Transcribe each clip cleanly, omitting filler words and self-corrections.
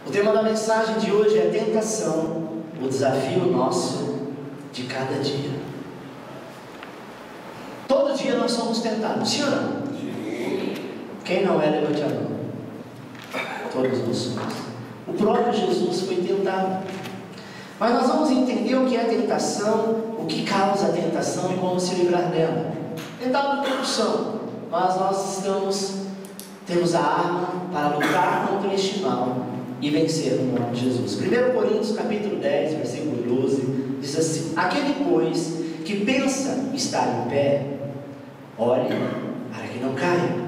O tema da mensagem de hoje é tentação, o desafio nosso de cada dia. Todo dia nós somos tentados, sim ou não? Sim. Quem não é, levante a mão. Todos nós somos. O próprio Jesus foi tentado. Mas nós vamos entender o que é tentação, o que causa a tentação e como se livrar dela. Tentado todos são, mas nós temos a arma para lutar contra este mal e vencer no nome de Jesus. 1 Coríntios capítulo 10, versículo 12, diz assim: aquele, pois, que pensa estar em pé, olhe para que não caia.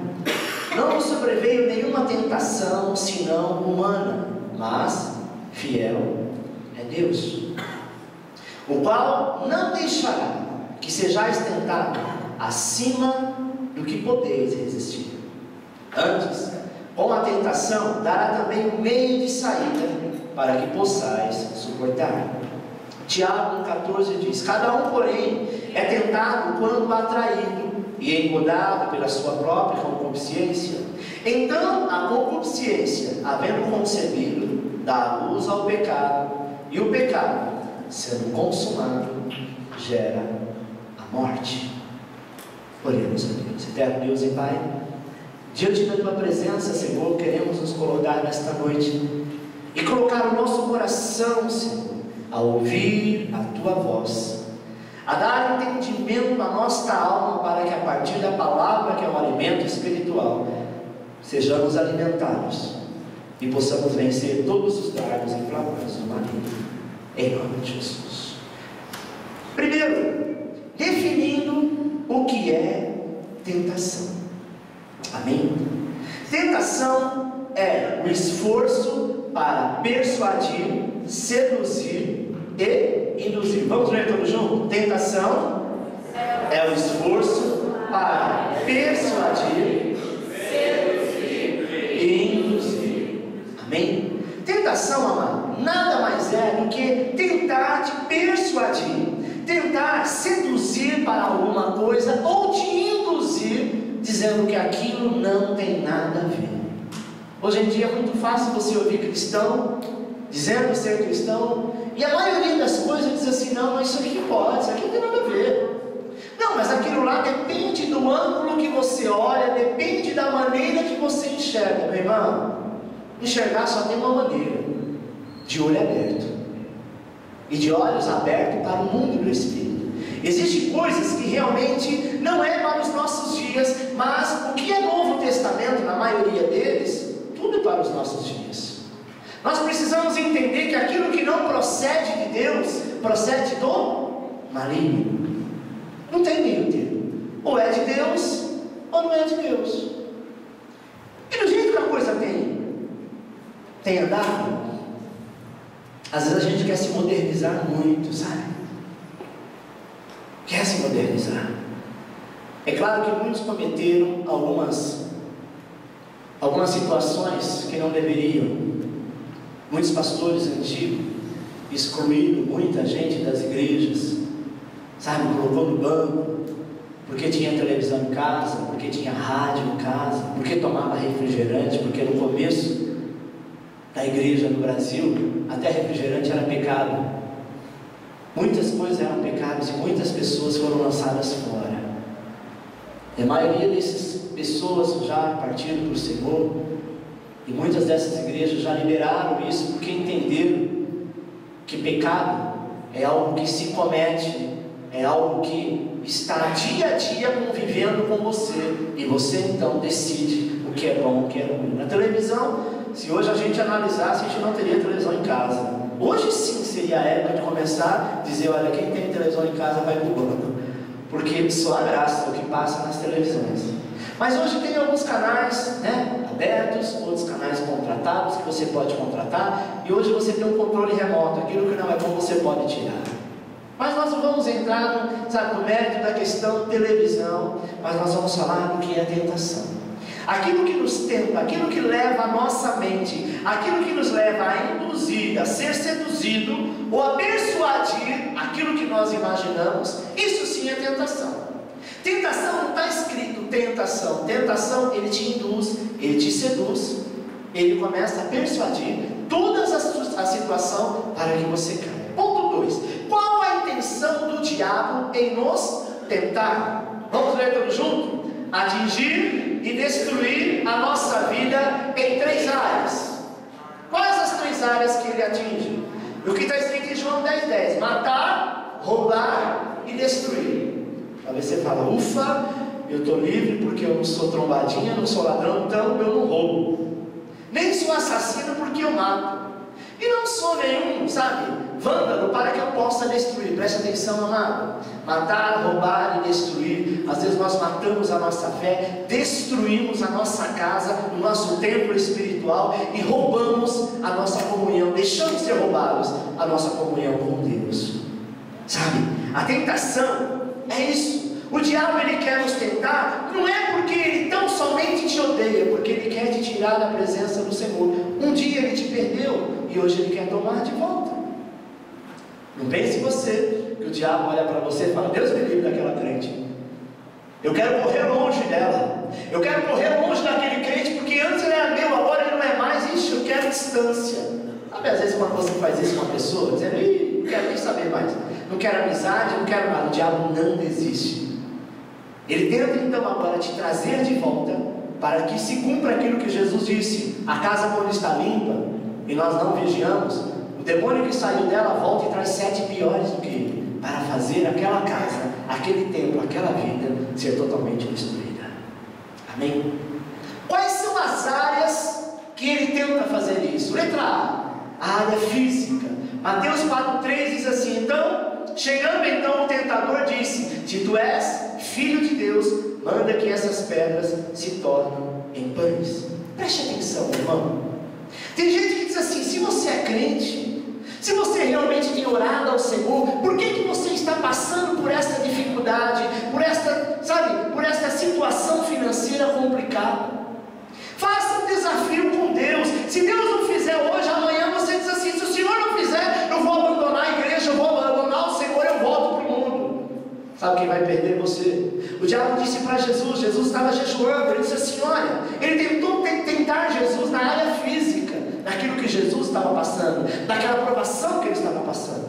Não nos sobreveio nenhuma tentação, senão humana, mas fiel é Deus, o qual não deixará que sejais tentado acima do que podeis resistir. Antes, com a tentação, dará também um meio de saída para que possais suportar. Tiago 1,14 diz: cada um, porém, é tentado quando atraído e engodado pela sua própria concupiscência. Então a concupiscência, havendo concebido, dá luz ao pecado, e o pecado, sendo consumado, gera a morte. Oremos a Deus. Eterno Deus e Pai, diante da Tua presença, Senhor, queremos nos colocar nesta noite e colocar o nosso coração, Senhor, a ouvir a Tua voz, a dar entendimento à nossa alma, para que a partir da palavra, que é um alimento espiritual, sejamos alimentados e possamos vencer todos os dardos inflamados do maligno, em nome de Jesus. Primeiro, definindo o que é tentação. Amém? Tentação é o esforço para persuadir, seduzir e induzir. Vamos ler todos juntos? Tentação é o esforço para persuadir, seduzir e induzir. Amém? Tentação, amado, nada mais é do que tentar te persuadir, tentar seduzir para alguma coisa ou te induzir, dizendo que aquilo não tem nada a ver. Hoje em dia é muito fácil você ouvir cristão dizendo ser cristão, e a maioria das coisas diz assim: não, mas isso aqui que pode, isso aqui não tem nada a ver. Não, mas aquilo lá depende do ângulo que você olha, depende da maneira que você enxerga. Meu irmão, enxergar só tem uma maneira: de olho aberto, e de olhos abertos para o mundo do Espírito. Existem coisas que realmente não é para os nossos dias, mas o que é Novo Testamento, na maioria deles, tudo é para os nossos dias. Nós precisamos entender que aquilo que não procede de Deus, procede do maligno. Não tem meio termo. Ou é de Deus, ou não é de Deus. E do jeito que a coisa tem andado, às vezes a gente quer se modernizar muito, sabe? Quer se modernizar. É claro que muitos cometeram algumas situações que não deveriam. Muitos pastores antigos excluíram muita gente das igrejas, sabe? Colocou no banco, porque tinha televisão em casa, porque tinha rádio em casa, porque tomava refrigerante, porque no começo da igreja no Brasil, até refrigerante era pecado. Muitas coisas eram pecados e muitas pessoas foram lançadas fora. E a maioria dessas pessoas já partiram para o Senhor, e muitas dessas igrejas já liberaram isso, porque entenderam que pecado é algo que se comete, é algo que está dia a dia convivendo com você, e você então decide o que é bom, o que é ruim. Na televisão, se hoje a gente analisasse, a gente não teria televisão em casa. Hoje sim seria a época de começar a dizer: olha, quem tem televisão em casa vai para o banco, porque só a graça é o que passa nas televisões. Mas hoje tem alguns canais, abertos, outros canais contratados que você pode contratar, e hoje você tem um controle remoto. Aquilo que não é bom você pode tirar. Mas nós não vamos entrar no mérito da questão televisão, mas nós vamos falar do que é tentação. Aquilo que nos tenta, aquilo que leva a nossa mente, aquilo que nos leva a induzir, a ser seduzido ou a persuadir aquilo que nós imaginamos, isso sim é tentação. Tentação não está escrito tentação. Tentação, ele te induz, ele te seduz, ele começa a persuadir toda a situação para que você caia. Ponto 2. Qual a intenção do diabo em nos tentar? Vamos ler tudo junto? Atingir e destruir a nossa vida em 3 áreas. Quais as 3 áreas que ele atinge? O que está escrito em João 10:10: matar, roubar e destruir. Talvez você fala, ufa, eu estou livre porque eu não sou trombadinha, não sou ladrão, então eu não roubo. Nem sou assassino porque eu mato. E não sou nenhum, vândalo para que eu possa destruir. Preste atenção, amado. Matar, roubar e destruir. Às vezes nós matamos a nossa fé, destruímos a nossa casa, o nosso templo espiritual e roubamos a nossa comunhão. Deixamos de ser roubados a nossa comunhão com Deus. A tentação é isso. O diabo, ele quer nos tentar, não é porque ele tão somente te odeia, porque ele quer te tirar da presença do Senhor. Um dia ele te perdeu e hoje ele quer tomar de volta. Não pense você que o diabo olha para você e fala, Deus me livre daquela crente, eu quero correr longe dela, eu quero correr longe daquele crente, porque antes ele era meu, agora ele não é mais. Ixi, eu quero distância. Às vezes quando você faz isso com uma pessoa, dizendo, não quero nem saber mais, não quero amizade, não quero nada. O diabo não desiste. Ele tenta então agora te trazer de volta, para que se cumpra aquilo que Jesus disse: a casa quando está limpa e nós não vigiamos, o demônio que saiu dela volta e traz 7 piores do que ele, para fazer aquela casa, aquele templo, aquela vida ser totalmente destruída. Amém? Quais são as áreas que ele tenta fazer isso? Letra A área física. Mateus 4:3 diz assim: então, chegando então o tentador disse: se tu és filho de Deus, manda que essas pedras se tornem em pães. Preste atenção, irmão. Tem gente que diz assim: se você é crente, se você realmente tem orado ao Senhor, por que você está passando por esta dificuldade, por esta situação financeira complicada? Faça um desafio com Deus. Se Deus não fizer hoje, amanhã você diz assim: se o Senhor não fizer, eu vou abandonar a igreja, eu vou abandonar o Senhor, eu volto para o mundo. Sabe quem vai perder? Você. O diabo disse para Jesus, Jesus estava jejuando, ele disse assim: olha, ele tentou tentar Jesus na área física, naquilo que Jesus estava passando, naquela provação que ele estava passando.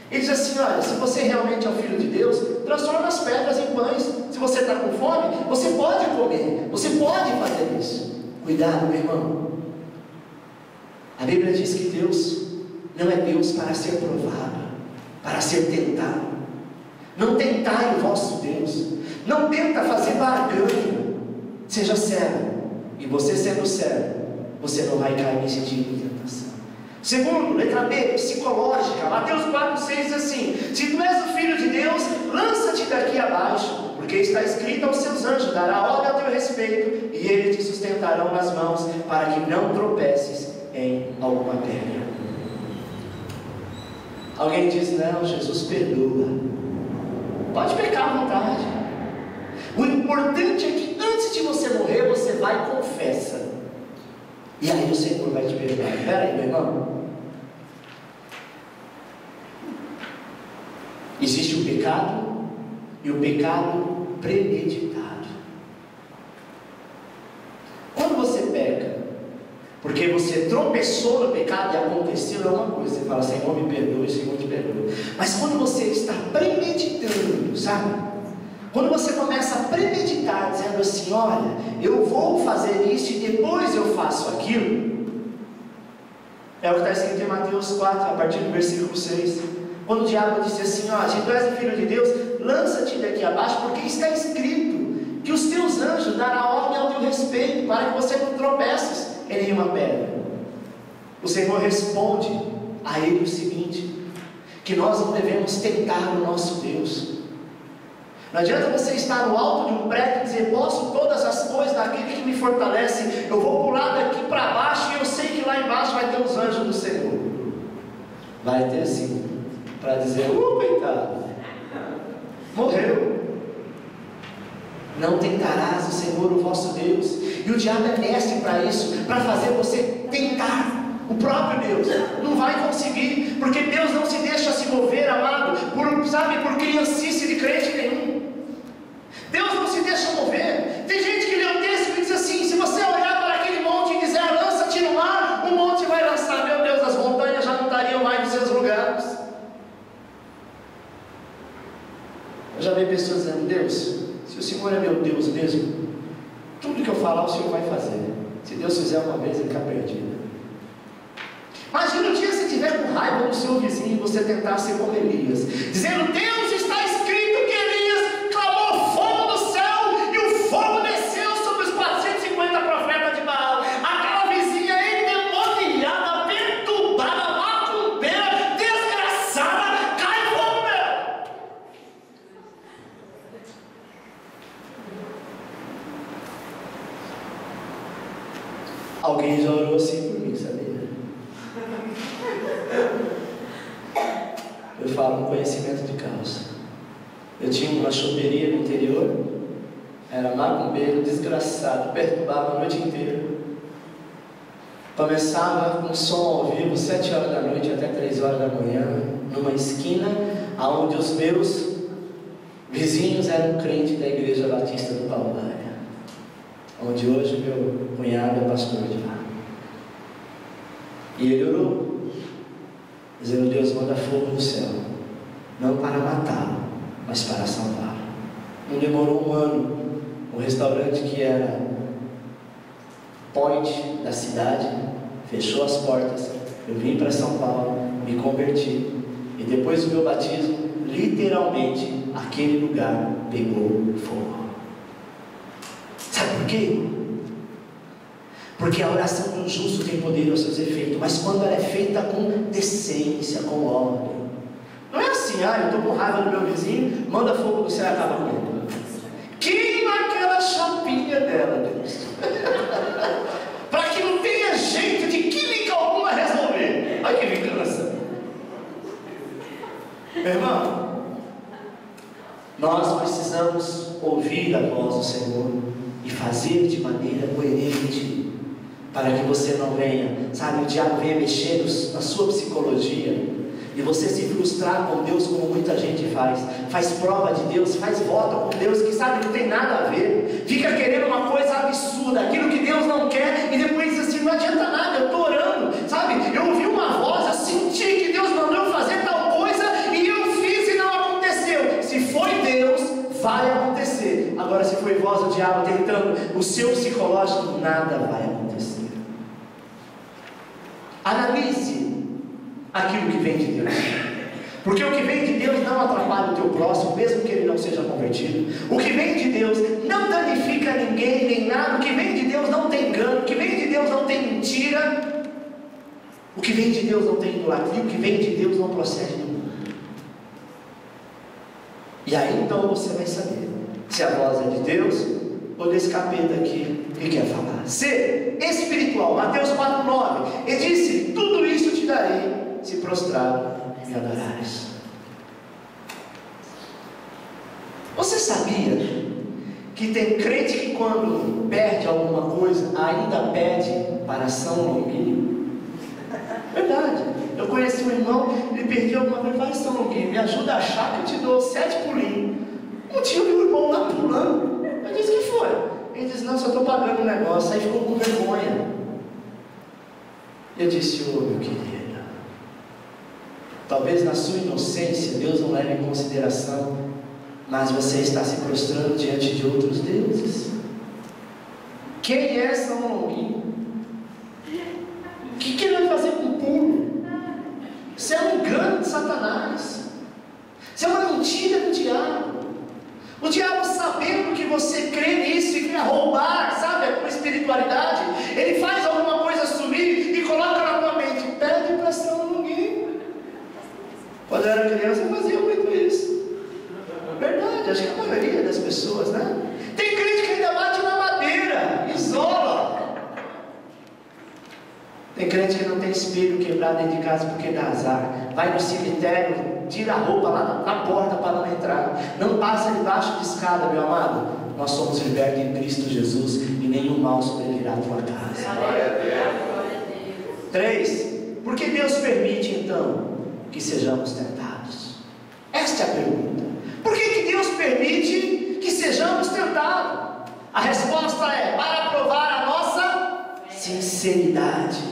Ele diz assim: olha, se você realmente é o Filho de Deus, transforma as pedras em pães. Se você está com fome, você pode comer, você pode fazer isso. Cuidado, meu irmão. A Bíblia diz que Deus não é Deus para ser provado, para ser tentado. Não tentai o vosso Deus, não tenta fazer barganha. Seja servo, e você sendo servo, você não vai cair nesse tipo de tentação. Segundo, letra B, psicológica. Mateus 4:6 diz assim: se tu és o Filho de Deus, lança-te daqui abaixo, porque está escrito aos seus anjos: dará ordem ao teu respeito, e eles te sustentarão nas mãos, para que não tropeces em alguma pedra. Alguém diz: não, Jesus perdoa. Pode pecar à vontade. O importante é que antes de você morrer, você vai e confessa, e aí o Senhor vai te perdoar. Espera aí, meu irmão. Existe o pecado e o pecado premeditado. Quando você peca porque você tropeçou no pecado e aconteceu, é uma coisa, você fala: Senhor me perdoe, Senhor te perdoe. Mas quando você está premeditando, quando você começa a premeditar, dizendo assim: olha, eu vou fazer isso e depois eu faço aquilo, é o que está escrito em Mateus 4, a partir do versículo 6. Quando o diabo disse assim: ó, se tu és o Filho de Deus, lança-te daqui abaixo, porque está escrito que os teus anjos darão ordem ao teu respeito, para que você não tropeces em nenhuma pedra. O Senhor responde a ele o seguinte: que nós não devemos tentar o nosso Deus. Não adianta você estar no alto de um prédio e dizer: posso todas as coisas daquele que me fortalece, eu vou pular daqui para baixo e eu sei que lá embaixo vai ter os anjos do Senhor. Vai ter sim, para dizer: coitado, morreu. Não tentarás o Senhor, o vosso Deus. E o diabo é mestre para isso, para fazer você tentar o próprio Deus. Não vai conseguir, porque Deus não se deixa se mover, amado, por criancice de crente nenhum. Deus não se deixa mover. Tem gente que lê o texto e diz assim: se você olhar para aquele monte e dizer: lança-te no mar, o monte vai lançar. Meu Senhor é meu Deus mesmo? Tudo que eu falar o Senhor vai fazer. Se Deus fizer uma vez, ele fica perdido. Imagina um dia você estiver com raiva do seu vizinho e você tentar ser como Elias, dizendo: Deus, está escrito que Elias clamou fogo do céu e o fogo desceu sobre os 450 profetas de Baal. Aquela vizinha endemoniada, perturbada, macumbeira, desgraçada, cai fogo nela. Alguém já orou assim por mim, sabia? Eu falo com conhecimento de causa. Eu tinha uma choperia no interior, era macumbeiro, desgraçado, perturbava a noite inteira. Começava com som ao vivo, 7 horas da noite até 3 horas da manhã, numa esquina onde os meus vizinhos eram crentes da Igreja Batista do Palmaria, onde hoje meu cunhado é pastor de lá. E ele orou, dizendo: Deus, manda fogo do céu, não para matá-lo, mas para salvá-lo. Não demorou um ano, o restaurante que era point da cidade fechou as portas. Eu vim para São Paulo, me converti, e depois do meu batismo, literalmente aquele lugar pegou fogo. Sabe por quê? Porque a oração do justo tem poder aos seus efeitos, mas quando ela é feita com decência, com ordem. Não é assim: eu estou com raiva do meu vizinho, manda fogo do céu e acaba com ele. Queima aquela chapinha dela, Deus. Para que não tenha jeito de química alguma resolver. Olha que vingança. Meu irmão, nós precisamos ouvir a voz do Senhor e fazer de maneira coerente, para que você não venha, o diabo venha mexer na sua psicologia, e você se frustrar com Deus, como muita gente faz prova de Deus, faz voto com Deus, que não tem nada a ver, fica querendo uma coisa absurda, aquilo que Deus não quer, e depois diz assim: não adianta nada, eu estou orando, eu ouvi uma voz, eu senti que Deus mandou eu fazer tal coisa, e eu fiz e não aconteceu. Se foi Deus, vai acontecer. Agora, se foi voz do diabo tentando o seu psicológico, nada vai acontecer. Analise aquilo que vem de Deus, porque o que vem de Deus não atrapalha o teu próximo, mesmo que ele não seja convertido. O que vem de Deus não danifica ninguém nem nada. O que vem de Deus não tem engano. O que vem de Deus não tem mentira. O que vem de Deus não tem idolatria. O que vem de Deus não procede do mundo. E aí então você vai saber se a voz é de Deus ou desse capeta aqui que quer falar. Ser espiritual. Mateus 4,9. Ele disse: tudo isso te darei se prostrado me adorares. Você sabia que tem crente que quando perde alguma coisa ainda pede para São Longuinho? Verdade. Eu conheci um irmão, ele perdeu alguma coisa, vai São Longuinho, me ajuda a achar que eu te dou 7 pulinhos. Um dia eu vi o irmão lá pulando. Eu disse: que foi? Ele disse: não, só estou pagando o negócio. Aí ficou com vergonha. Eu disse: meu querido, talvez na sua inocência Deus não leve em consideração, mas você está se prostrando diante de outros deuses. Quem é São Longuinho? O que ele vai fazer com o pulo? Isso é um engano de Satanás. Isso é uma mentira do diabo. O diabo, sabendo que você crê nisso e quer roubar, a tua espiritualidade, ele faz alguma coisa subir e coloca na tua mente: pede para São Longuinho. Quando eu era criança eu fazia muito isso. Verdade, acho que a maioria das pessoas, né? Tem crente que ainda bate na madeira, isola. Tem crente que não tem espelho quebrado dentro de casa porque dá azar. Vai no cemitério, tira a roupa lá na porta para não entrar. Não passa debaixo de escada, meu amado. Nós somos libertos em Cristo Jesus e nenhum mal sobrevirá à tua casa. 3. Por que Deus permite então que sejamos tentados? Esta é a pergunta. Por que Deus permite que sejamos tentados? A resposta é: para provar a nossa sinceridade.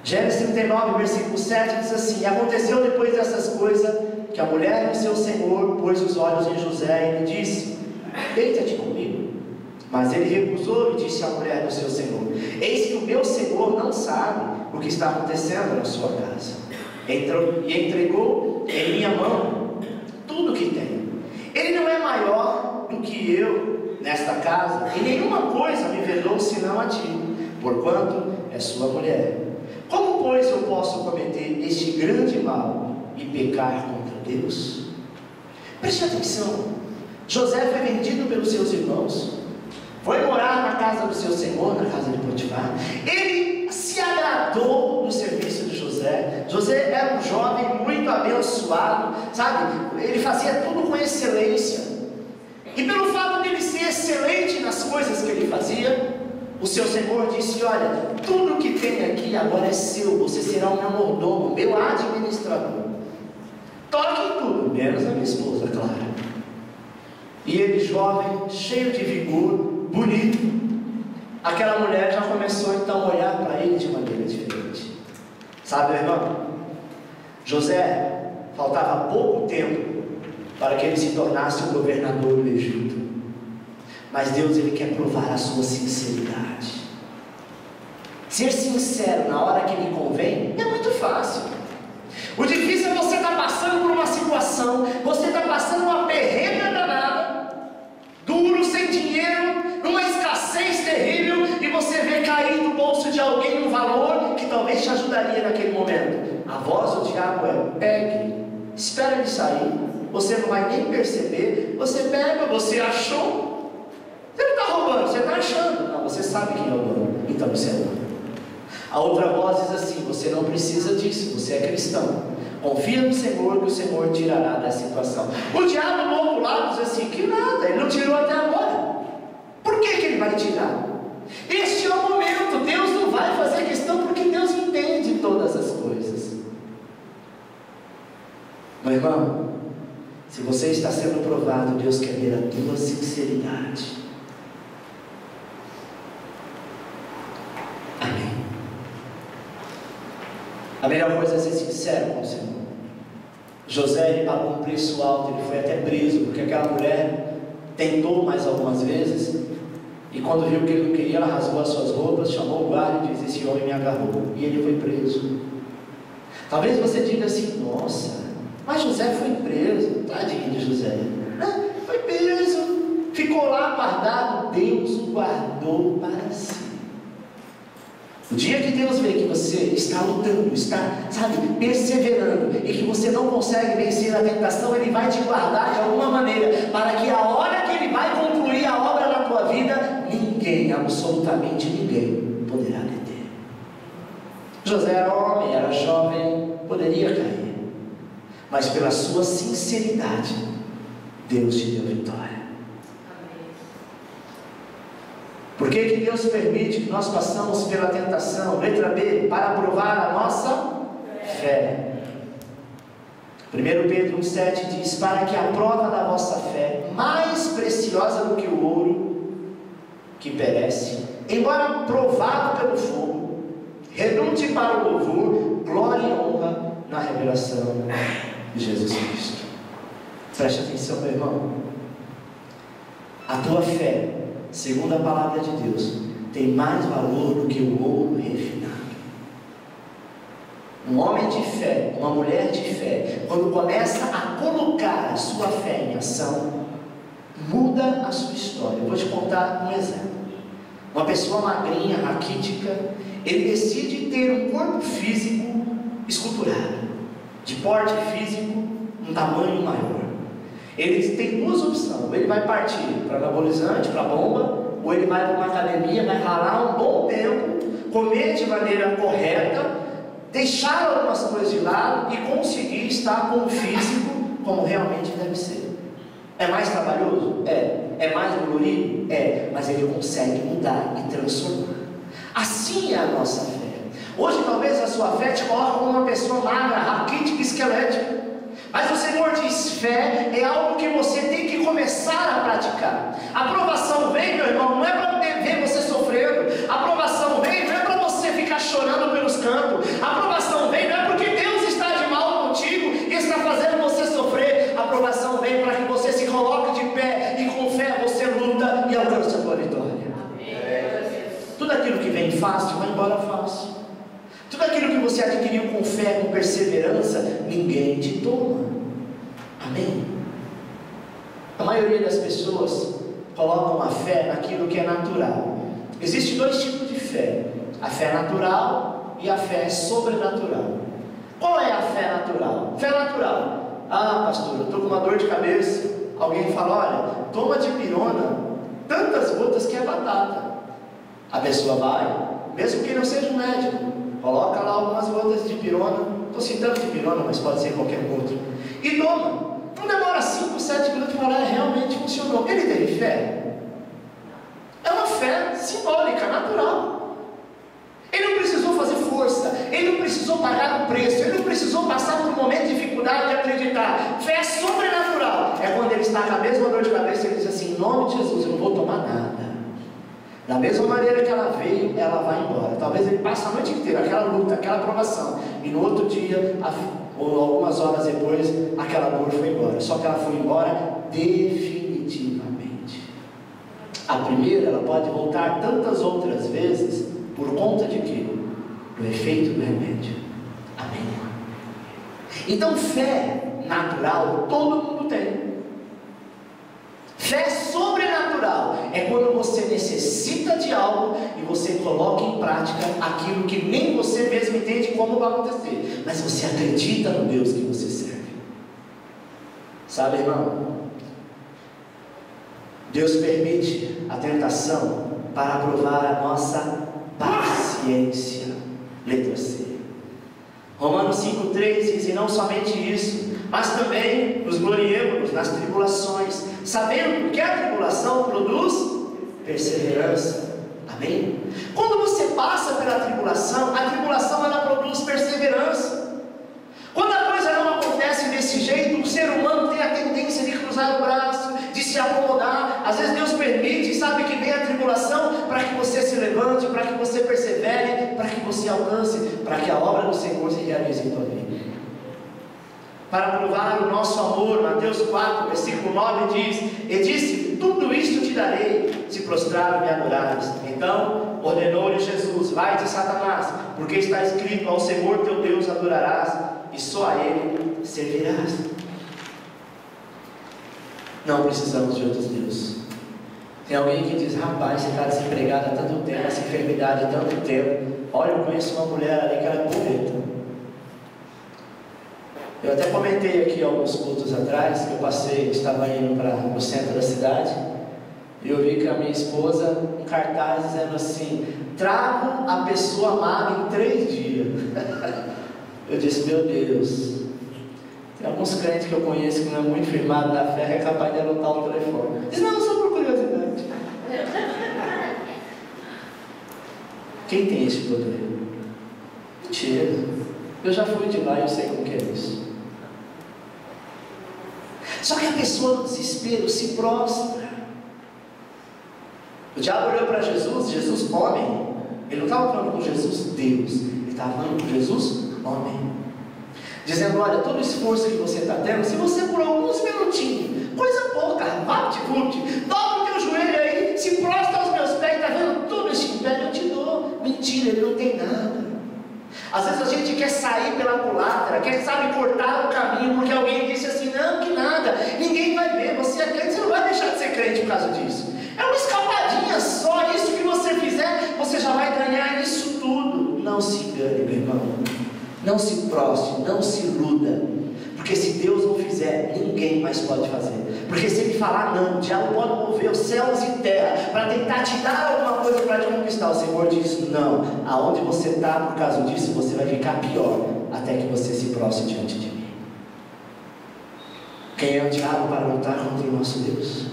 Gênesis 39, versículo 7 diz assim: aconteceu depois dessas coisas que a mulher do seu senhor pôs os olhos em José e lhe disse: deita-te comigo. Mas ele recusou e disse à mulher do seu senhor: eis que o meu senhor não sabe o que está acontecendo na sua casa. E entregou em minha mão tudo o que tem. Ele não é maior do que eu nesta casa, e nenhuma coisa me vedou senão a ti, porquanto é sua mulher. Como, pois, eu posso cometer este grande mal e pecar contra Deus? Preste atenção. José foi vendido pelos seus irmãos, foi morar na casa do seu senhor, na casa de Potifar. Ele se agradou do serviço de José. José era um jovem muito abençoado, sabe? Ele fazia tudo com excelência. E pelo fato de ele ser excelente nas coisas que ele fazia, o seu senhor disse: olha, tudo que tem aqui agora é seu, você será o meu mordomo, meu administrador. Toque em tudo, menos a minha esposa, claro. E ele, jovem, cheio de vigor, bonito, aquela mulher já começou então a olhar para ele de maneira diferente. Sabe, irmão, José, faltava pouco tempo para que ele se tornasse o governador do Egito. Mas Deus, ele quer provar a sua sinceridade. Ser sincero na hora que lhe convém é muito fácil. O difícil é você estar passando por uma situação, você está passando uma perrenga danada, duro, sem dinheiro, numa escassez terrível, e você vê cair do bolso de alguém um valor que talvez te ajudaria naquele momento. A voz do diabo é: pegue, espera ele sair, você não vai nem perceber, você pega, você achou. Você não está roubando, você está achando. Não, você sabe quem é o dono, então você é dono. A outra voz diz assim: você não precisa disso, você é cristão, confia no Senhor, que o Senhor tirará da situação. O diabo do outro lado diz assim: que nada, ele não tirou até agora, por que ele vai tirar? Este é o momento, Deus não vai fazer questão, porque Deus entende todas as coisas. Meu irmão, se você está sendo provado, Deus quer ver a tua sinceridade. Amém. A melhor coisa é ser sincero com o Senhor. José, ele pagou um preço alto, ele foi até preso, porque aquela mulher tentou mais algumas vezes, e quando viu que ele não queria, ela rasgou as suas roupas, chamou o guarda e disse: esse homem me agarrou, e ele foi preso. Talvez você diga assim: nossa, mas José foi preso, tadinho de José, foi preso, ficou lá guardado, Deus o guardou para si. O dia que Deus vê que você está lutando, está, sabe, perseverando, e que você não consegue vencer a tentação, Ele vai te guardar de alguma maneira, para que a hora que Ele vai concluir a obra na tua vida, ninguém, absolutamente ninguém, poderá deter. José era homem, era jovem, poderia cair, mas pela sua sinceridade, Deus te deu vitória. Por que Deus permite que nós passamos pela tentação? Letra B, para provar a nossa fé. 1 Pedro 1,7 diz: para que a prova da vossa fé, mais preciosa do que o ouro, que perece, embora provado pelo fogo, redunde para o louvor, glória e honra na revelação de Jesus Cristo. Preste atenção, meu irmão. A tua fé, segundo a palavra de Deus, tem mais valor do que o ouro refinado. Um homem de fé, uma mulher de fé, quando começa a colocar a sua fé em ação, muda a sua história. Eu vou te contar um exemplo. Uma pessoa magrinha, raquítica, ele decide ter um corpo físico esculturado, de porte físico, um tamanho maior. Ele tem duas opções: ou ele vai partir para anabolizante, para bomba, ou ele vai para uma academia, vai ralar um bom tempo, comer de maneira correta, deixar algumas coisas de lado e conseguir estar com o físico como realmente deve ser. É mais trabalhoso? É mais dolorido? Mas ele consegue mudar e transformar. Assim é a nossa fé. Hoje talvez a sua fé te coloque como uma pessoa magra, raquítica, esquelética. Mas o Senhor diz: fé é algo que você tem que começar a praticar. A aprovação vem, meu irmão, não é para ver você sofrendo. A aprovação vem, não é para você ficar chorando pelos cantos. A aprovação vem, não é porque Deus está de mal contigo e está fazendo você sofrer. A aprovação vem para que você se coloque de pé e com fé vem fácil, vai embora fácil. Tudo aquilo que você adquiriu com fé, com perseverança, ninguém te toma. Amém? A maioria das pessoas colocam a fé naquilo que é natural. Existem dois tipos de fé: a fé natural e a fé sobrenatural. Qual é a fé natural? Fé natural: ah, pastor, eu estou com uma dor de cabeça. Alguém fala: olha, toma dipirona, tantas gotas que é batata. A pessoa vai, mesmo que não seja um médico, coloca lá algumas gotas de dipirona. Estou citando dipirona, mas pode ser qualquer outro, e toma. Não demora 5, 7 minutos para falar: realmente funcionou. Ele teve fé? É uma fé simbólica, natural. Ele não precisou fazer força, ele não precisou pagar um preço, ele não precisou passar por um momento de dificuldade de acreditar. Fé sobrenatural é quando ele está com a mesma dor de cabeça e ele diz assim: em nome de Jesus, eu não vou tomar nada. Da mesma maneira que ela veio, ela vai embora. Talvez ele passe a noite inteira, aquela luta, aquela provação, e no outro dia, ou algumas horas depois, aquela dor foi embora. Só que ela foi embora definitivamente. A primeira, ela pode voltar tantas outras vezes, por conta de quê? Do efeito do remédio. Amém? Então, fé natural, todo mundo tem. Fé sobrenatural é quando você necessita de algo e você coloca em prática aquilo que nem você mesmo entende como vai acontecer, mas você acredita no Deus que você serve. Sabe, irmão, Deus permite a tentação para provar a nossa paciência. Letra C. Romanos 5,3 diz: e não somente isso, mas também nos gloriemos nas tribulações, sabendo que a tribulação produz perseverança. Amém? Quando você passa pela tribulação, a tribulação ela produz perseverança. Quando a coisa não acontece desse jeito, o ser humano tem a tendência de cruzar o braço, de se acomodar. Às vezes Deus permite, sabe que vem a tribulação para que você se levante, para que você persevere, para que você alcance, para que a obra do Senhor se realize em tua vida. Para provar o nosso amor, Mateus 4, versículo 9 diz: e disse: tudo isto te darei, se prostrar e me adorares. Então ordenou-lhe Jesus: vai-te, Satanás, porque está escrito: ao Senhor teu Deus adorarás, e só a Ele servirás. Não precisamos de outros deuses. Tem alguém que diz: rapaz, você está desempregado há tanto tempo, essa enfermidade há tanto tempo. Olha, eu conheço uma mulher ali que ela é poeta. Eu até comentei aqui alguns cultos atrás, que eu passei, estava indo para o centro da cidade, e eu vi que a minha esposa, um cartaz dizendo assim: trago a pessoa amada em 3 dias. Eu disse: meu Deus, tem alguns crentes que eu conheço que não é muito firmado na fé, é capaz de anotar o telefone. Diz: não, só por curiosidade. Quem tem esse poder? Mentira. Eu já fui de lá e eu sei como que é isso. Só que a pessoa no desespero se prostra. O diabo olhou para Jesus, Jesus homem. Ele não estava falando com Jesus Deus, ele estava falando com Jesus homem, dizendo: olha, todo o esforço que você está tendo, se você por alguns minutinhos, coisa pouca, vapt-vupt, dobra o teu joelho aí, se prostra aos meus pés, está vendo todo esse império, eu te dou. Mentira, ele não tem nada. Às vezes a gente quer sair pela culatra, quer, sabe, cortar o caminho, porque alguém disse assim: não, que nada, ninguém vai ver, você é crente, você não vai deixar de ser crente por causa disso. É uma escapadinha só, isso que você fizer, você já vai ganhar isso tudo. Não se engane, meu irmão, não se prostre, não se iluda, porque se Deus não fizer, ninguém mais pode fazer. Porque se Ele falar não, o diabo pode mover os céus e terra para tentar te dar alguma coisa para te conquistar. O Senhor diz: não, aonde você está por causa disso, você vai ficar pior, até que você se prostre diante de mim. Quem é o diabo para lutar contra o nosso Deus?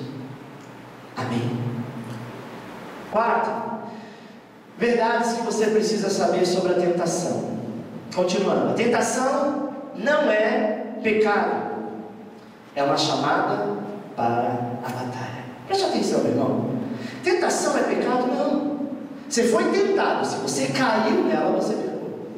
Amém. 4, verdades que você precisa saber sobre a tentação. Continuando, a tentação não é pecado, é uma chamada para a batalha. Preste atenção, meu irmão. Tentação é pecado? Não. Você foi tentado, se você caiu nela, você pecou.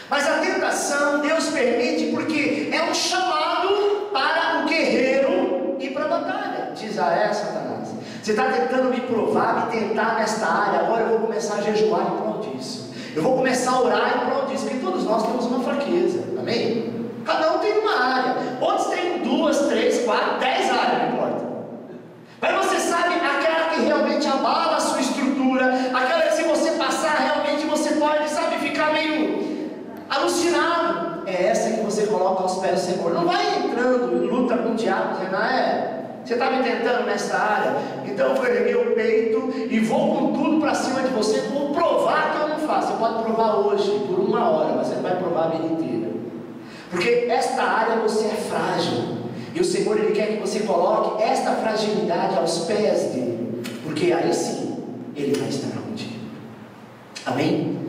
Mas a tentação Deus permite porque é um chamado para o guerreiro ir para a batalha. Diz: ah, é, Satanás, Você está tentando me provar, me tentar nesta área. Agora eu vou começar a jejuar em prol disso. Eu vou começar a orar em prol disso. Porque todos nós temos uma fraqueza. Amém? Cada um tem uma área. Outros têm 2, 3, 4, 10 áreas, não importa. Mas você sabe aquela que realmente abala a sua estrutura, aquela que se você passar realmente você pode, sabe, ficar meio alucinado. É essa que você coloca aos pés do Senhor. Não vai entrando em luta com o diabo, dizendo, você está me tentando nessa área, então eu vou erguer o peito e vou com tudo para cima de você, vou provar que eu não faço. Você pode provar hoje, por 1 hora, mas você não vai provar a vida inteira. Porque esta área você é frágil. E o Senhor, Ele quer que você coloque esta fragilidade aos pés dEle. Porque aí sim, Ele vai estar contigo. Amém?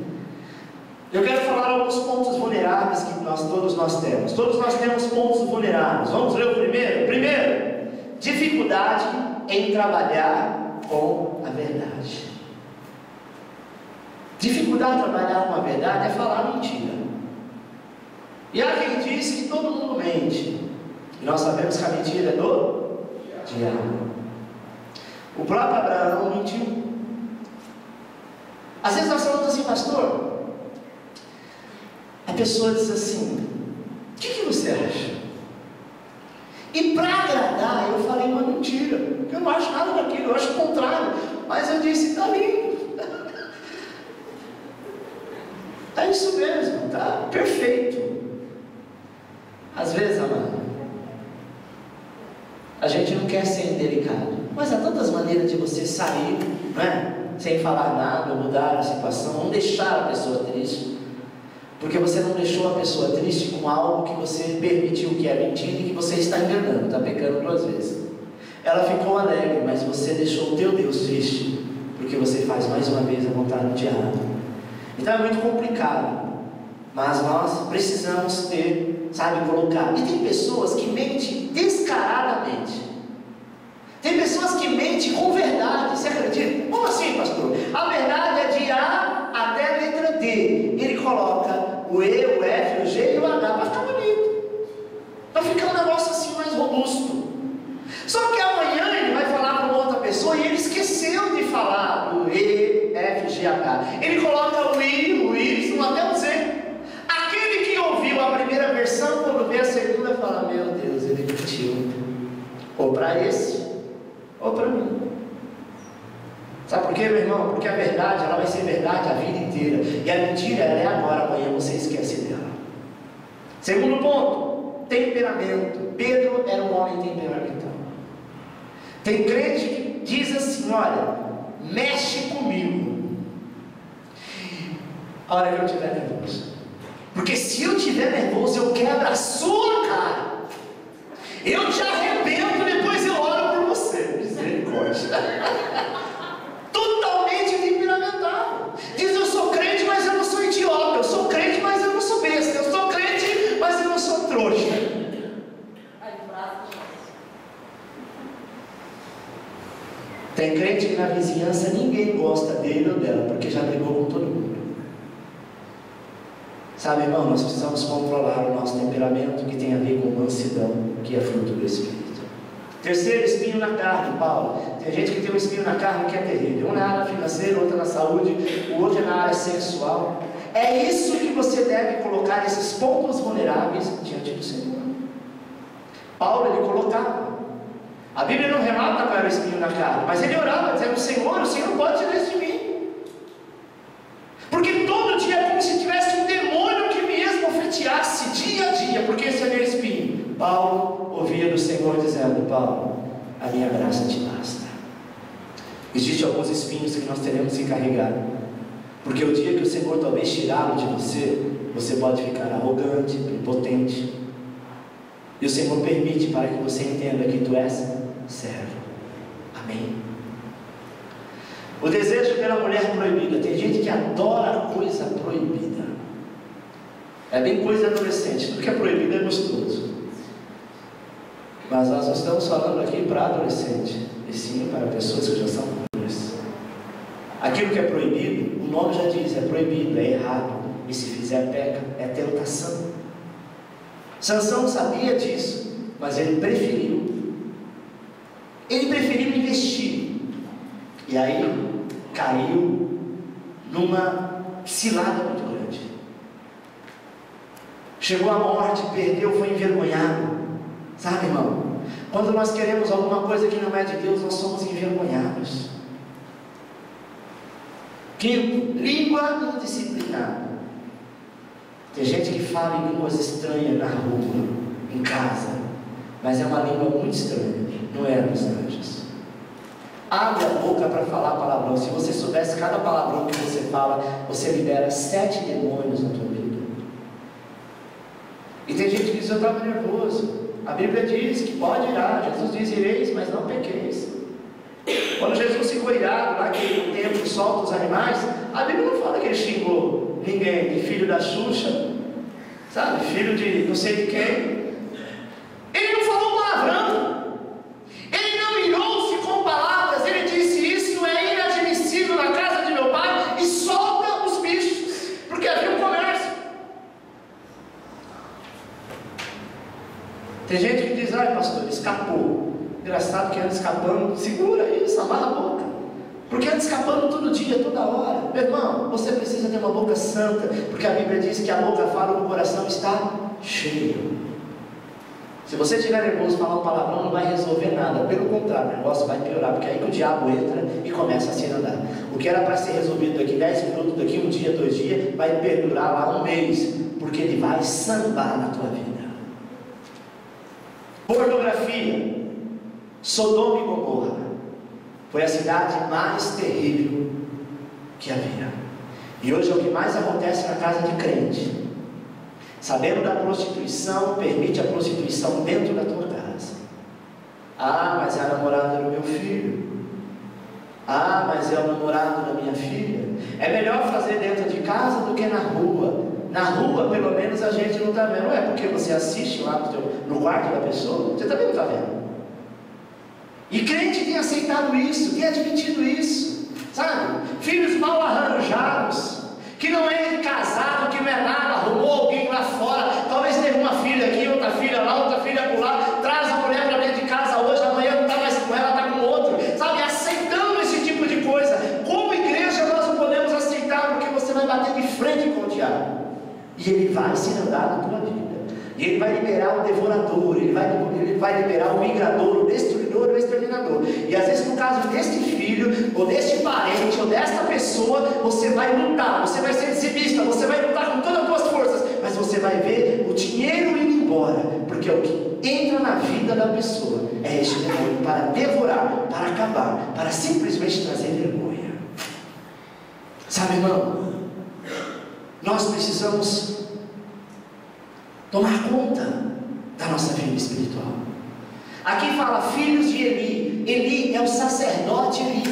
Eu quero falar alguns pontos vulneráveis que todos nós temos. Todos nós temos pontos vulneráveis. Vamos ler o primeiro? Primeiro, dificuldade em trabalhar com a verdade. Dificuldade em trabalhar com a verdade é falar mentira. E há quem diz que todo mundo mente. E nós sabemos que a mentira é do diabo. O próprio Abraão mentiu. Às vezes nós falamos assim, pastor, a pessoa diz assim, o que você acha? E para agradar, eu falei uma mentira. Eu não acho nada daquilo, eu acho o contrário. Mas eu disse, está lindo. É isso mesmo, está perfeito. Às vezes, amado, a gente não quer ser indelicado, mas há tantas maneiras de você sair, não é? Sem falar nada, mudar a situação, não deixar a pessoa triste, porque você não deixou a pessoa triste com algo que você permitiu que é mentira e que você está enganando, está pecando 2 vezes. Ela ficou alegre, mas você deixou o teu Deus triste, porque você faz mais uma vez a vontade do diabo. Então é muito complicado, mas nós precisamos ter, sabe, colocar. E tem pessoas que mentem descaradamente. Tem pessoas que mentem com verdade. Você acredita? Como assim, pastor? A verdade é de A até a letra D. Ele coloca o E, o F, o G e o H para ficar bonito, para ficar um negócio assim mais robusto. Só que amanhã ele vai falar para uma outra pessoa e ele esqueceu de falar o E, F, G, H. Ele coloca o I, o Y, até o Z. Aquele que ouviu a primeira versão, quando vê a segunda, fala, meu Deus, ele mentiu. Ou para esse, ou para mim. Sabe por quê, meu irmão? Porque a verdade, ela vai ser verdade a vida inteira. E a mentira, ela é agora, amanhã você esquece dela. Segundo ponto, temperamento. Pedro era um homem temperamental. Tem crente que diz assim, olha, mexe comigo a hora que eu estiver nervoso. Porque se eu estiver nervoso, eu quebro a sua cara. Eu te arrebento, depois eu oro por você. Misericórdia. Totalmente temperamental. Diz, eu sou crente, mas eu não sou idiota. Eu sou crente, mas eu não sou besta. Eu sou crente, mas eu não sou trouxa. Tem crente que na vizinhança ninguém gosta dele ou dela, porque já brigou com todo mundo. Sabe, irmão, nós precisamos controlar o nosso temperamento, que tem a ver com mansidão, que é fruto do Espírito. Terceiro, espinho na carne, Paulo. Tem gente que tem um espinho na carne que é terrível. Um na área financeira, outro na saúde, o outro é na área sexual. É isso que você deve colocar, esses pontos vulneráveis diante do Senhor. Paulo, ele colocava. A Bíblia não relata qual era o espinho na carne, mas ele orava, dizendo, o Senhor pode tirar isso de mim. Porque todo dia é como se tivesse um demônio que me esbofeteasse dia a dia, porque esse é meu espinho. Paulo ouvia do Senhor dizendo, Paulo, a minha graça te basta. Existem alguns espinhos que nós teremos que carregar, porque o dia que o Senhor talvez tirá-lo de você, você pode ficar arrogante, prepotente, e o Senhor permite para que você entenda que tu és servo. Amém? O desejo pela mulher proibida. Tem gente que adora coisa proibida. É bem coisa adolescente. Tudo que é proibido é gostoso. Mas nós não estamos falando aqui para adolescente, e sim para pessoas que já são maduras. Aquilo que é proibido, o nome já diz, é proibido, é errado. E se fizer peca, é tentação. Sansão sabia disso, mas ele preferiu investir E aí caiu numa cilada muito grande. Chegou à morte, perdeu, foi envergonhado. Sabe, irmão? Quando nós queremos alguma coisa que não é de Deus, nós somos envergonhados. Quinto, língua indisciplinada. Tem gente que fala em línguas estranhas na rua, em casa, mas é uma língua muito estranha, não é dos anjos. Abre a boca para falar palavrão. Se você soubesse cada palavrão que você fala, você libera 7 demônios na tua vida. E tem gente que diz: eu estava nervoso. A Bíblia diz que pode irar. Jesus diz: ireis, mas não pequeis. Quando Jesus ficou irado lá, que no templo solta os animais, a Bíblia não fala que ele xingou ninguém, de filho da Xuxa, sabe, filho de não sei de quem. Ele não falou palavrão, ele não irou-se com palavras, ele disse: isso é inadmissível na casa de meu pai, e solta os bichos, porque havia um comércio. Tem gente que diz: ai pastor, escapou. Engraçado que anda escapando. Segura isso, amarra a boca, porque anda escapando todo dia, toda hora. Meu irmão, você precisa ter uma boca santa, porque a Bíblia diz que a boca fala, o coração está cheio. Se você estiver nervoso, falar um palavrão não vai resolver nada, pelo contrário, o negócio vai piorar, porque aí que o diabo entra e começa a se andar. O que era para ser resolvido daqui 10 minutos, daqui 1 dia, 2 dias, vai perdurar lá 1 mês, porque ele vai sambar na tua vida. Pornografia. Sodoma e Gomorra foi a cidade mais terrível que havia. E hoje é o que mais acontece na casa de crente. Sabendo da prostituição, permite a prostituição dentro da tua casa. Ah, mas é a namorada do meu filho. Ah, mas é o namorado da minha filha. É melhor fazer dentro de casa do que na rua. Na rua, pelo menos, a gente não está vendo. Não é porque você assiste lá no quarto da pessoa, você também não está vendo. E crente tem aceitado isso, tem admitido isso, sabe? Filhos mal arranjados, que não é casado, que não é nada, arrumou alguém lá fora, talvez teve uma filha aqui, outra filha lá, outra filha lá, traz a mulher para dentro de casa hoje, amanhã não está mais com ela, está com outro, sabe? Aceitando esse tipo de coisa. Como igreja nós não podemos aceitar, porque você vai bater de frente com o diabo, e ele vai se andar na tua vida. E ele vai liberar o devorador, ele vai liberar o migrador, o destruidor, o exterminador. E às vezes, no caso deste filho, ou deste parente, ou desta pessoa, você vai lutar, você vai ser exibista, você vai lutar com todas as suas forças, mas você vai ver o dinheiro indo embora, porque o que entra na vida da pessoa é este demônio para devorar, para acabar, para simplesmente trazer vergonha. Sabe, irmão, nós precisamos tomar conta da nossa vida espiritual. Aqui fala filhos de Eli. Eli é o sacerdote Eli,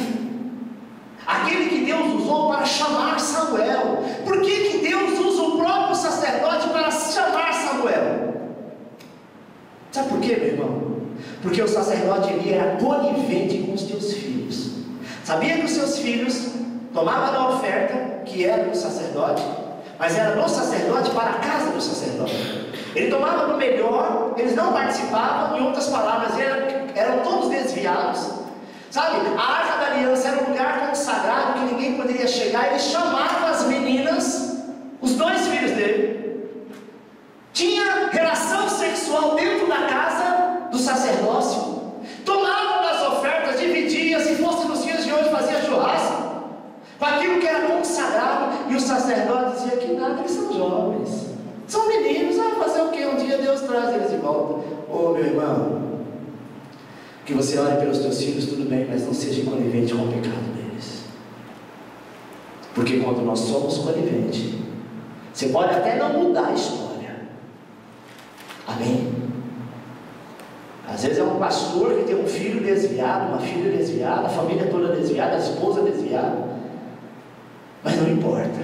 aquele que Deus usou para chamar Samuel. Por que Deus usa o próprio sacerdote para chamar Samuel? Sabe por quê, meu irmão? Porque o sacerdote Eli era conivente com os teus filhos. Sabia que os seus filhos tomavam da oferta que era do sacerdote, mas era do sacerdote para a casa do sacerdote. Ele tomava do melhor, eles não participavam, em outras palavras, eram todos desviados. Sabe, a Arca da Aliança era um lugar consagrado que ninguém poderia chegar. Ele chamava as meninas, os 2 filhos dele, tinha relação sexual dentro da casa do sacerdócio, tomavam das ofertas, dividia, se fosse nos dias de hoje, fazia churrasco com aquilo que era consagrado, e o sacerdote dizia que nada, eles são jovens, são meninos, fazer o que? Um dia Deus traz eles de volta. Ô meu irmão, que você ore pelos teus filhos, tudo bem, mas não seja conivente com o pecado deles, porque quando nós somos coniventes, você pode até não mudar a história, amém? Às vezes é um pastor que tem um filho desviado, uma filha desviada, a família toda desviada, a esposa desviada, mas não importa,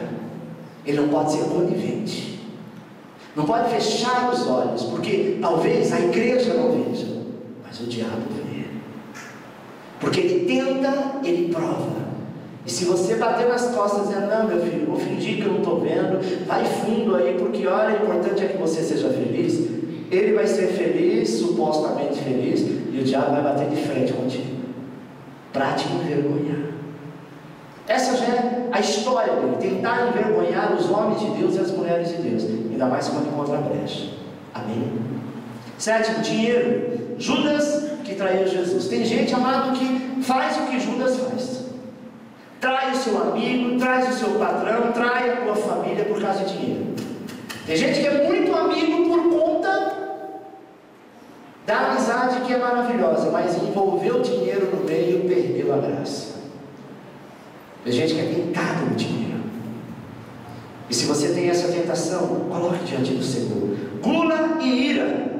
ele não pode ser conivente, não pode fechar os olhos, porque talvez a igreja não veja, mas o diabo vê, porque ele tenta, ele prova. E se você bater nas costas dizendo: não, meu filho, vou fingir que eu não estou vendo, vai fundo aí, porque olha, o importante é que você seja feliz, ele vai ser feliz, supostamente feliz, e o diabo vai bater de frente contigo para te envergonhar. Essa já é a história dele, tentar envergonhar os homens de Deus e as mulheres de Deus, ainda mais quando encontra a brecha. Amém? Sétimo, dinheiro. Judas que traiu Jesus. Tem gente, amado, que faz o que Judas faz. Trai o seu amigo, trai o seu patrão, trai a tua família por causa de dinheiro. Tem gente que é muito amigo por conta da amizade que é maravilhosa, mas envolveu o dinheiro no meio e perdeu a graça. Tem gente que é tentado no dinheiro. E se você tem essa tentação, coloque diante do Senhor. Gula e ira,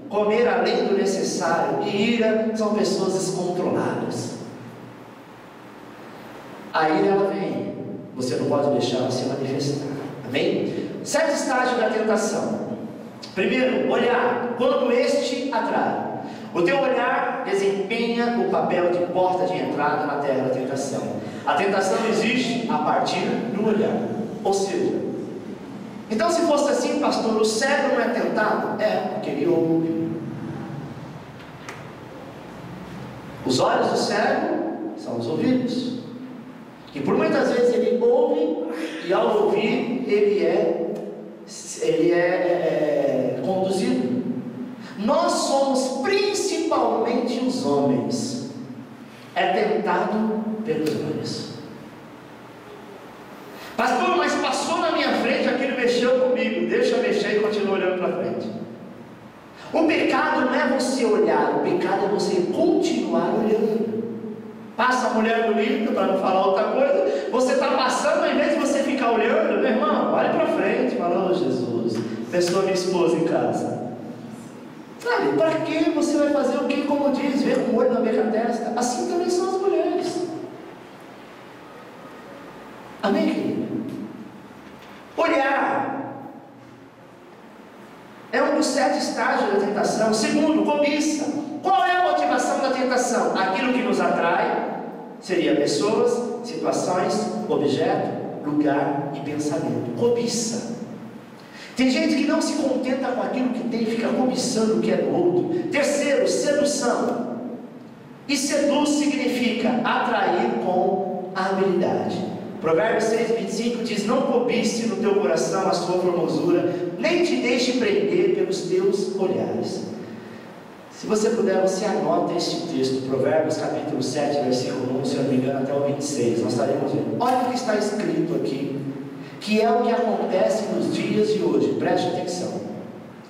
comer além do necessário, e ira são pessoas descontroladas. A ira ela vem, você não pode deixar ela se manifestar. Amém? 7 estágios da tentação. Primeiro, olhar, quando este atrai. O teu olhar desempenha o papel de porta de entrada na terra da tentação. A tentação existe a partir do olhar. Ou seja, então se fosse assim, pastor, o cego não é tentado? É, porque ele ouve. Os olhos do cego são os ouvidos. E por muitas vezes ele ouve, e ao ouvir, ele é conduzido. Nós somos principalmente os homens, é tentado pelos olhos. Pastor, mas passou na minha frente, aquilo mexeu comigo, deixa eu mexer e continua olhando para frente. O pecado não é você olhar, o pecado é você continuar olhando. Passa a mulher bonita, para não falar outra coisa, você está passando, ao invés de você ficar olhando, meu irmão, olha para frente, fala, oh Jesus, pessoa minha esposa em casa. Sabe, para que você vai fazer o que, como diz, ver com o olho na minha testa? Assim também são as mulheres. Amém, querido? Olhar é um dos 7 estágios da tentação. Segundo, cobiça. Qual é a motivação da tentação? Aquilo que nos atrai seria pessoas, situações, objeto, lugar e pensamento. Cobiça. Tem gente que não se contenta com aquilo que tem e fica cobiçando o que é do outro. Terceiro, sedução. E seduz significa atrair com habilidade. Provérbios 6:25 diz: não cobice no teu coração a sua formosura, nem te deixe prender pelos teus olhares. Se você puder, você anota este texto, Provérbios capítulo 7, versículo 1, se eu não me engano, até o 26, nós estaremos vendo. Olha o que está escrito aqui, que é o que acontece nos dias de hoje. Preste atenção.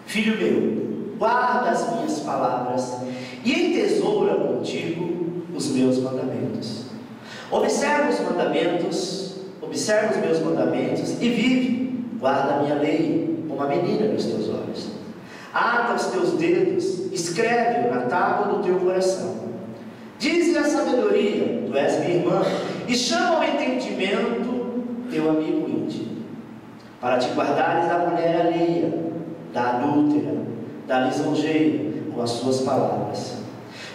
Filho meu, guarda as minhas palavras e entesoura contigo os meus mandamentos. Observa os mandamentos, observa os meus mandamentos e vive. Guarda a minha lei, uma menina nos teus olhos. Ata os teus dedos, escreve-o na tábua do teu coração. Diz-lhe a sabedoria, tu és minha irmã, e chama ao entendimento teu amigo íntimo, para te guardares da mulher alheia, da adúltera, da lisonjeira, com as suas palavras.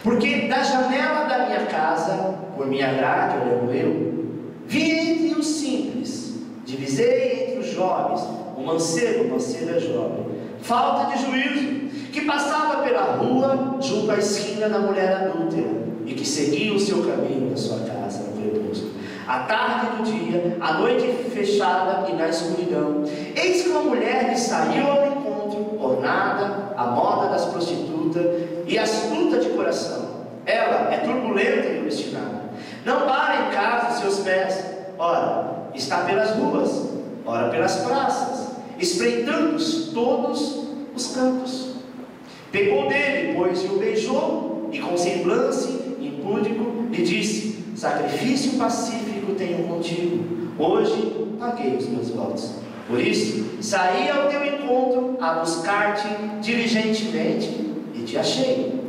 Porque da janela da minha casa, por minha grade, olhando eu, vi entre os simples, divisei entre os jovens, o mancebo é jovem, falta de juízo, que passava pela rua junto à esquina da mulher adúltera, e que seguia o seu caminho na sua casa no crepúsculo. À tarde do dia, à noite fechada e na escuridão, eis que uma mulher lhe saiu ao encontro, ornada, à moda das prostitutas e astuta de coração. Ela é turbulenta e obstinada, não para em casa os seus pés, ora, está pelas ruas, ora pelas praças, espreitando todos os cantos. Pegou dele, pois, e o beijou, e com semblante impúdico lhe disse: sacrifício pacífico tenho contigo, hoje paguei os meus votos. Por isso, saí ao teu encontro a buscar-te diligentemente e te achei.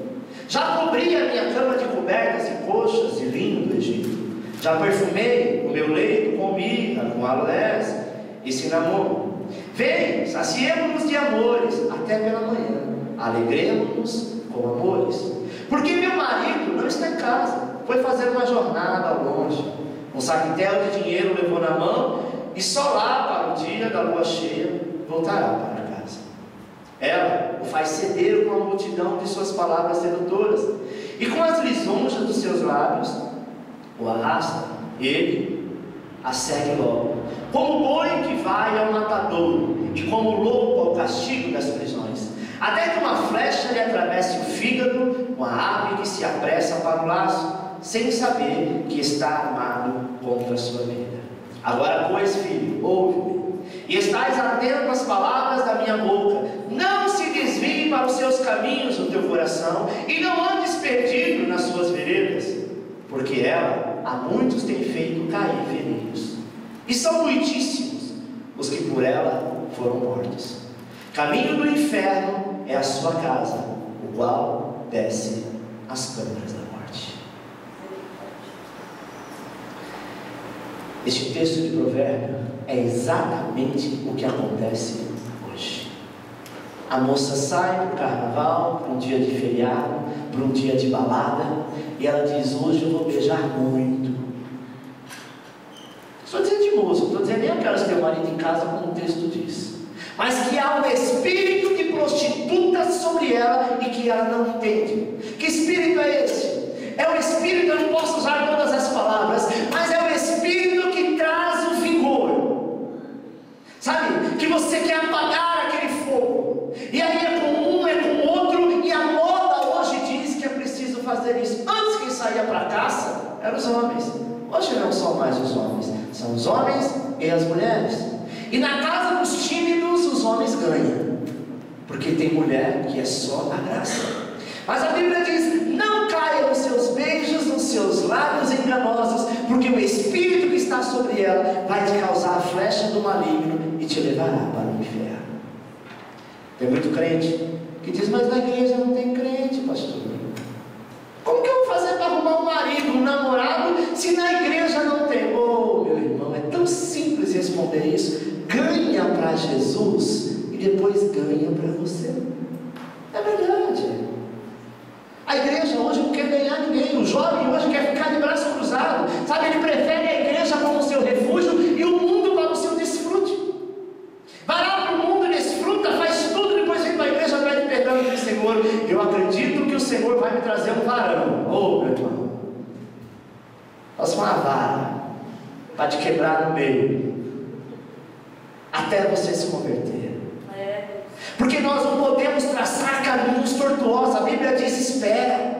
Já cobri a minha cama de cobertas e coxas de linho do Egito. Já perfumei o meu leito com mirra, com aloés e cinnamon. Vem, saciemo-nos de amores até pela manhã, alegremos-nos com amores. Porque meu marido não está em casa, foi fazer uma jornada ao longe. Um saquetel de dinheiro levou na mão, e só lá para o dia da lua cheia voltará para casa. Ela o faz ceder com a multidão de suas palavras sedutoras, e com as lisonjas dos seus lábios o arrasta. Ele a segue logo, como boi que vai ao matadouro, e como louco ao castigo das prisões, até que uma flecha lhe atravesse o fígado, uma ave que se apressa para o laço, sem saber que está armado contra a sua vida. Agora, pois, filho, ouve-me, e estais atento às palavras da minha boca. Não se desvie para os seus caminhos o teu coração, e não andes perdido nas suas veredas, porque ela a muitos tem feito cair feridos, e são muitíssimos os que por ela foram mortos. Caminho do inferno é a sua casa, o qual desce às câmaras da morte. Este texto de provérbio é exatamente o que acontece hoje. A moça sai para o carnaval, para um dia de feriado, para um dia de balada, e ela diz: hoje eu vou beijar muito. Estou dizendo de moça, estou dizendo nem aquelas que têm o marido em casa, como o texto diz, mas que há um espírito de prostituta sobre ela e que ela não entende. Que espírito é esse? É o espírito, eu não posso usar todas as palavras, mas é o espírito que traz o vigor, sabe? Que você quer apagar aquele fogo, e aí é com um, é com outro, e a moda hoje diz que é preciso fazer isso. Antes quem saía para a caça eram os homens, hoje não são mais os homens, são os homens e as mulheres. E na casa dos tímidos os homens ganham, porque tem mulher que é só a graça. Mas a Bíblia diz: não caia nos seus beijos, nos seus lábios enganosos, porque o espírito que está sobre ela vai te causar a flecha do maligno e te levará para o inferno. Tem muito crente que diz: mas na igreja não tem crente, pastor. Como que eu vou fazer para arrumar um marido, um namorado, se na igreja não tem? Oh, meu irmão, é tão simples responder isso. Ganha para Jesus e depois ganha para você. É verdade. A igreja hoje não quer ganhar ninguém. O jovem hoje quer ficar de braço cruzado, sabe? Ele prefere a igreja como seu refúgio e o mundo para o seu desfrute. Vai lá para o mundo, desfruta, faz tudo, depois vem para a igreja, pede perdão e diz: Senhor, eu acredito que o Senhor vai me trazer um varão. Oh, meu irmão, faça uma vara para te quebrar no meio, até você se converter. Porque nós não podemos traçar caminhos tortuosos. A Bíblia diz: espera.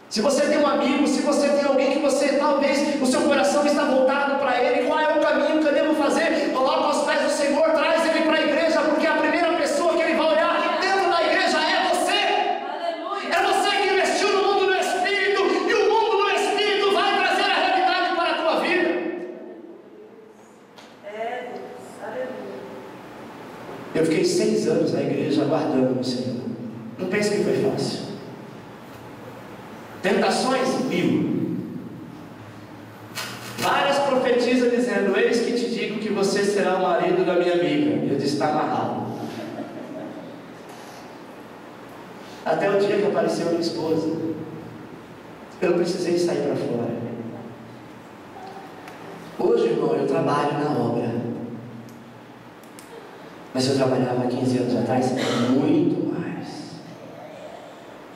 Se você tem um amigo, se você tem alguém que você, talvez, o seu coração está voltado para ele, qual é o caminho que eu devo fazer? Coloca aos pés do Senhor, traz ele para a igreja, porque a primeira pessoa que ele vai olhar dentro da igreja é você. Aleluia. É você que investiu no mundo do Espírito, e o mundo do Espírito vai trazer a realidade para a tua vida. Aleluia. Eu fiquei 6 anos na igreja aguardando o Senhor. Não pense que foi fácil. Tentações 1000. Várias profetizas dizendo: eis que te digo que você será o marido da minha amiga. E eu disse: está amarrado. Até o dia que apareceu minha esposa, eu precisei sair para fora. Hoje, irmão, eu trabalho na obra, mas eu trabalhava 15 anos atrás muito mais,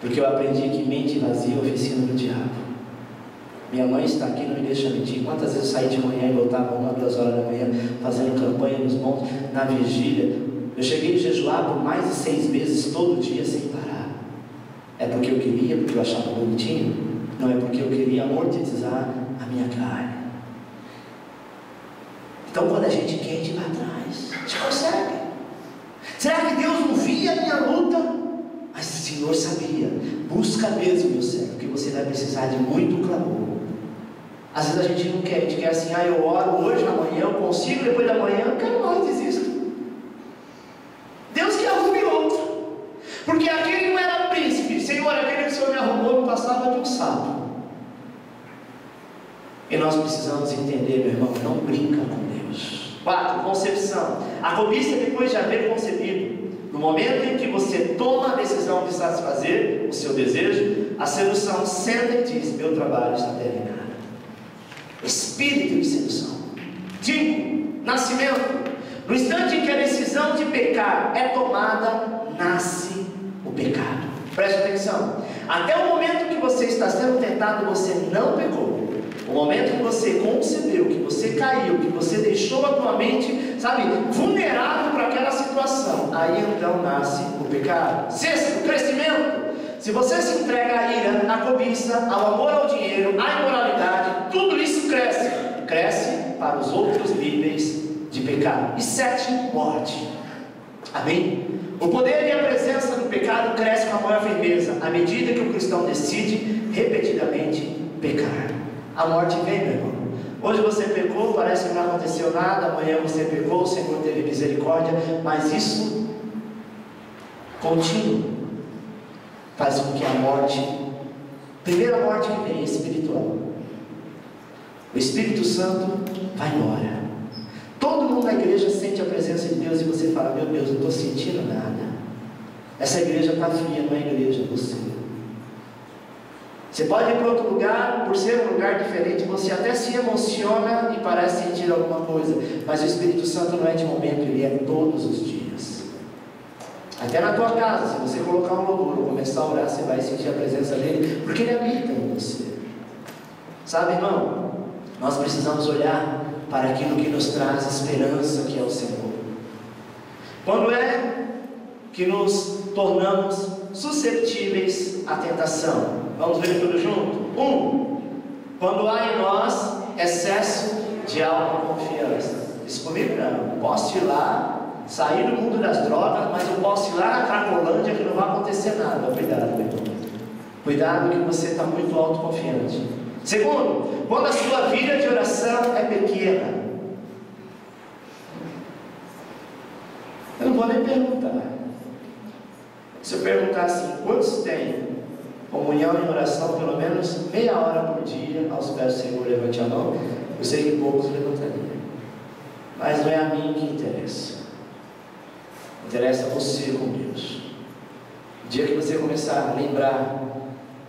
porque eu aprendi que mente vazia é oficina do diabo. Minha mãe está aqui, não me deixa mentir. Quantas vezes eu saí de manhã e voltava 1, 2 horas da manhã, fazendo campanha nos montes, na vigília. Eu cheguei a jejuar por mais de 6 meses, todo dia, sem parar. É porque eu queria, porque eu achava bonitinho? Não, é porque eu queria amortizar a minha carne. Então, quando a gente quer, a gente vai atrás, a gente consegue. Será que Deus não via a minha luta? Mas o Senhor sabia. Busca mesmo, meu servo, porque você vai precisar de muito clamor. Às vezes a gente não quer, a gente quer assim: eu oro hoje, amanhã eu consigo, depois da manhã eu quero mais, desisto. Deus que arrume outro, porque aquele não era príncipe. Senhor, aquele que o Senhor me arrumou não passava de um sapo. E nós precisamos entender, meu irmão, não brinca com Deus. 4. Concepção. A cobiça é depois de haver concebido. No momento em que você toma a decisão de satisfazer o seu desejo, a sedução senta e diz: meu trabalho está terminado. Espírito de sedução. 5. Nascimento. No instante em que a decisão de pecar é tomada, nasce o pecado. Preste atenção. Até o momento que você está sendo tentado, você não pecou. O momento que você concebeu, que você caiu, que você deixou a tua mente, sabe, vulnerável para aquela situação, aí então nasce o pecado. Sexto, o crescimento. Se você se entrega à ira, à cobiça, ao amor ao dinheiro, à imoralidade, tudo isso cresce para os outros níveis de pecado. E sétimo, morte. Amém? O poder e a presença do pecado cresce com a maior firmeza à medida que o cristão decide repetidamente pecar. A morte vem, meu irmão. Hoje você pecou, parece que não aconteceu nada. Amanhã você pecou, o Senhor teve misericórdia. Mas isso contínuo faz com que a morte, primeira morte que vem é espiritual. O Espírito Santo vai embora. Todo mundo na igreja sente a presença de Deus e você fala: meu Deus, eu não estou sentindo nada. Essa igreja está fria, não é igreja, você. Você pode ir para outro lugar, por ser um lugar diferente, você até se emociona e parece sentir alguma coisa, mas o Espírito Santo não é de momento, ele é todos os dias. Até na tua casa, se você colocar um louvor ou começar a orar, você vai sentir a presença dele, porque ele habita em você. Sabe, irmão, nós precisamos olhar para aquilo que nos traz esperança, que é o Senhor. Quando é que nos tornamos suscetíveis à tentação? Vamos ver tudo junto? 1. Quando há em nós excesso de autoconfiança. Isso comigo não. Posso ir lá, sair do mundo das drogas, mas eu posso ir lá na Cracolândia que não vai acontecer nada. Cuidado, meu irmão. Cuidado que você está muito autoconfiante. 2. Quando a sua vida de oração é pequena. Eu não vou nem perguntar. Se eu perguntar assim: quantos têm comunhão e oração pelo menos meia hora por dia aos pés do Senhor? Levante a mão. Eu sei que poucos levantariam, mas não é a mim que interessa. Interessa você com Deus. O dia que você começar a lembrar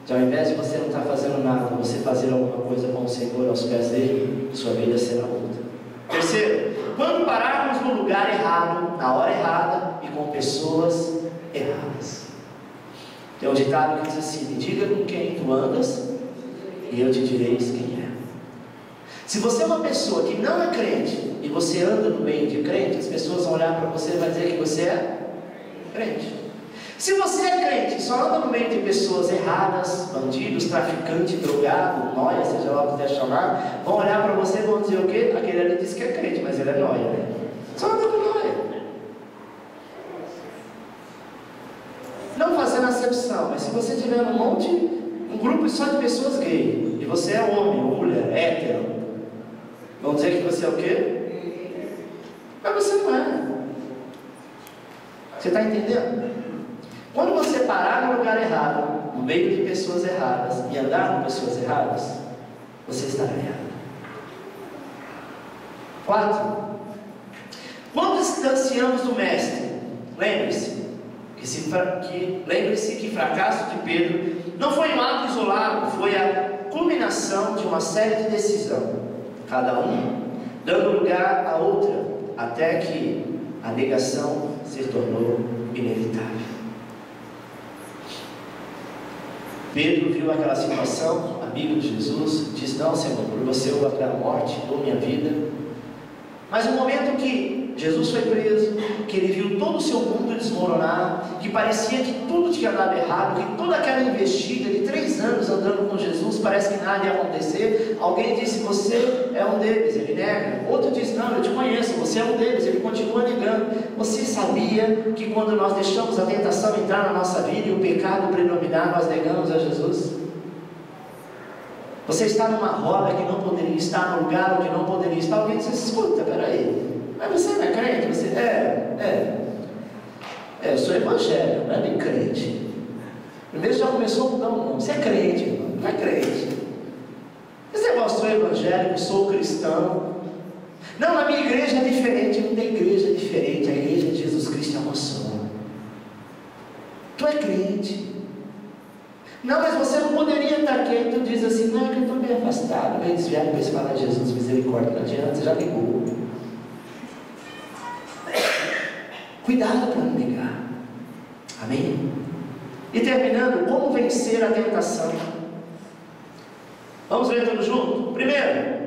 de, ao invés de você não estar fazendo nada, você fazer alguma coisa com o Senhor aos pés dele, sua vida será outra. 3. Quando pararmos no lugar errado, na hora errada e com pessoas erradas. Tem um ditado que diz assim: me diga com quem tu andas e eu te direi quem é. Se você é uma pessoa que não é crente e você anda no meio de crente, as pessoas vão olhar para você e vão dizer que você é crente. Se você é crente e só anda no meio de pessoas erradas, bandidos, traficantes, drogados, nóia, seja lá o que quiser chamar, vão olhar para você e vão dizer o quê? Aquele ali disse que é crente, mas ele é nóia, né? Só anda com nóia. Não fazendo acepção, mas se você tiver um grupo só de pessoas gays, e você é homem ou mulher, hétero, vão dizer que você é o quê? Mas você não é. Você está entendendo? Quando você parar no lugar errado, no meio de pessoas erradas, e andar com pessoas erradas, você estará errado. 4. Quando distanciamos do Mestre, lembre-se que fracasso de Pedro não foi um ato isolado, foi a culminação de uma série de decisões, cada um dando lugar à outra, até que a negação se tornou inevitável. Pedro viu aquela situação, amigo de Jesus, disse: não, Senhor, por você eu vou até a morte, dou minha vida. Mas no momento que Jesus foi preso, que ele viu todo o seu mundo desmoronar, que parecia que tudo tinha dado errado, que toda aquela investida de 3 anos andando com Jesus, parece que nada ia acontecer. Alguém disse: você é um deles, ele nega. Outro disse: não, eu te conheço, você é um deles, ele continua negando. Você sabia que quando nós deixamos a tentação entrar na nossa vida e o pecado predominar, nós negamos a Jesus? Você está numa roda que não poderia estar, num lugar onde não poderia estar. Alguém diz: escuta, peraí, mas você não é crente? Você eu sou evangélico, não é nem crente. Primeiro já começou a mudar o nome. Você é crente, irmão, não é crente. Esse negócio: sou evangélico, sou cristão. Não, na minha igreja é diferente. Não tem igreja diferente. A igreja de Jesus Cristo é uma só. Tu é crente. Não, mas você não poderia estar aqui. Tu diz assim: não, é que eu estou bem afastado, bem desviado. Depois falar: Jesus, misericórdia, não adianta, você já ligou. Cuidado para não negar. Amém? E terminando, como vencer a tentação? Vamos ler tudo junto? Primeiro,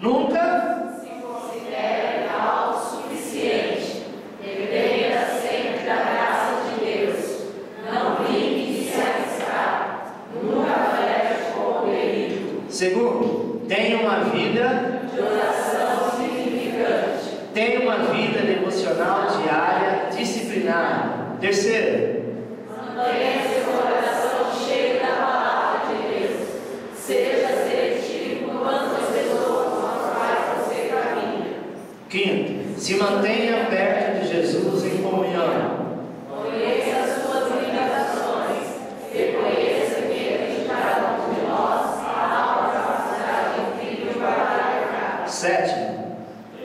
nunca se considere autossuficiente. Dependa sempre da graça de Deus. Não brinque de se arriscar. Nunca flerte com o perigo. Segundo, tenha uma vida De oração significante. tenha uma vida devocional diária disciplinada. Terceiro, Mantenha seu coração cheio da palavra de Deus. Seja seletivo quanto às pessoas com as quais você caminha. quinto, se mantenha perto de Jesus em comunhão. Conheça as suas limitações. Reconheça que em cada um de nós há uma capacidade incrível para marcar. Sétimo,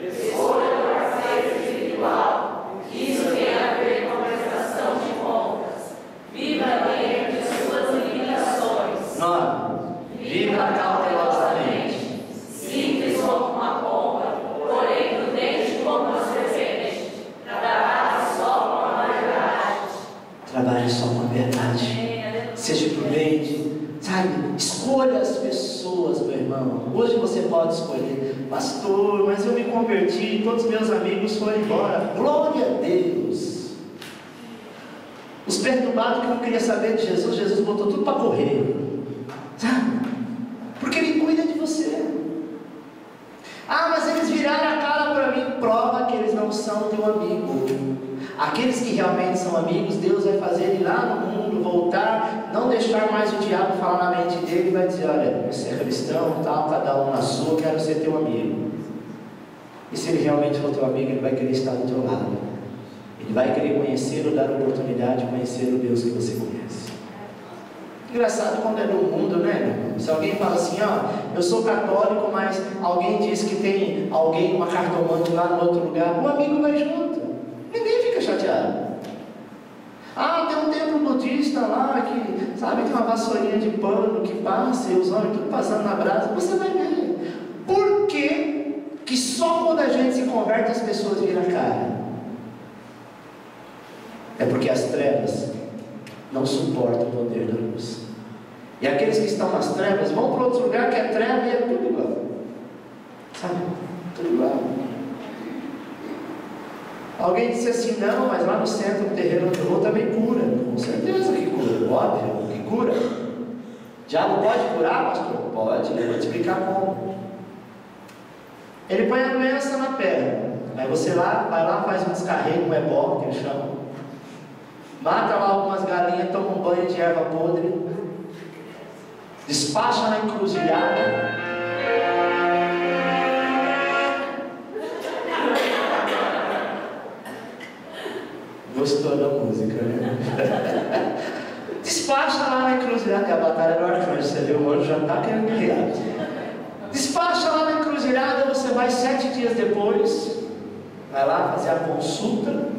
Escolha um parceiro espiritual. Isso tem a ver com a prestação de contas. Viva dentro de suas limitações. nove, viva cautelosamente. Simples como uma pomba, porém prudente como uma serpente. Trabalhe só com a verdade. Trabalhe só com a verdade. Seja prudente, sabe? Escolha as pessoas, meu irmão. Hoje você pode escolher, pastor, mas eu me converti, todos meus amigos foram embora. Glória a Deus. Os perturbados que não queriam saber de Jesus, Jesus botou tudo para correr, sabe? Porque Ele cuida de você. Ah, mas eles viraram a cara para mim. Prova que eles não são teu amigo. Aqueles que realmente são amigos, Deus vai fazer ele lá no mundo voltar, não deixar mais o diabo falar na mente dele e vai dizer: olha, você é cristão, tal, cada um na sua, quero ser teu amigo. E se ele realmente for teu amigo, ele vai querer estar do teu lado. Ele vai querer conhecê-lo, dar a oportunidade de conhecer o Deus que você conhece. Engraçado quando é do mundo, né? Se alguém fala assim: ó, eu sou católico, mas alguém diz que tem alguém, uma cartomante lá no outro lugar, o amigo vai junto. Ninguém fica chateado. Ah, tem um templo budista lá que, sabe, tem uma vassourinha de pano que passa e os homens tudo passando na brasa. Você vai ver. Por que só quando a gente se converte as pessoas viram a cara? É porque as trevas não suportam o poder da luz. E aqueles que estão nas trevas vão para outro lugar que é treva e é tudo igual. Sabe? Tudo igual. Alguém disse assim: não, mas lá no centro do terreno onde eu vou também cura. Com certeza que cura, óbvio que cura. Diabo pode curar, pastor? Pode, eu vou te explicar como. Ele põe a doença na perna. Aí você lá, vai lá, faz um descarrego, um ebó, que eles chamam. Mata lá algumas galinhas, toma um banho de erva podre. Despacha na encruzilhada. Gostou da música, né? Despacha lá na encruzilhada. É a batalha do arcanjo, você viu? O anjo já está querendo guerrear. Despacha lá na encruzilhada. Você vai 7 dias depois, vai lá fazer a consulta,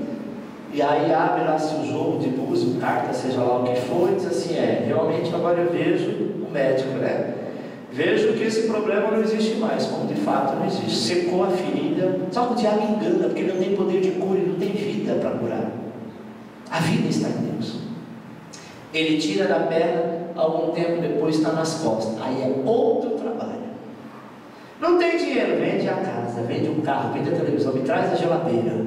e aí abre lá seu jogo de búzio, carta, seja lá o que for, e diz assim: realmente agora eu vejo o médico, né? Vejo que esse problema não existe mais, como de fato não existe. Secou a ferida. Só que o diabo engana, porque ele não tem poder de cura, ele não tem vida para curar. A vida está em Deus. Ele tira da perna, algum tempo depois está nas costas. Aí é outro trabalho. Não tem dinheiro, vende a casa, vende um carro, vende a televisão, me traz a geladeira.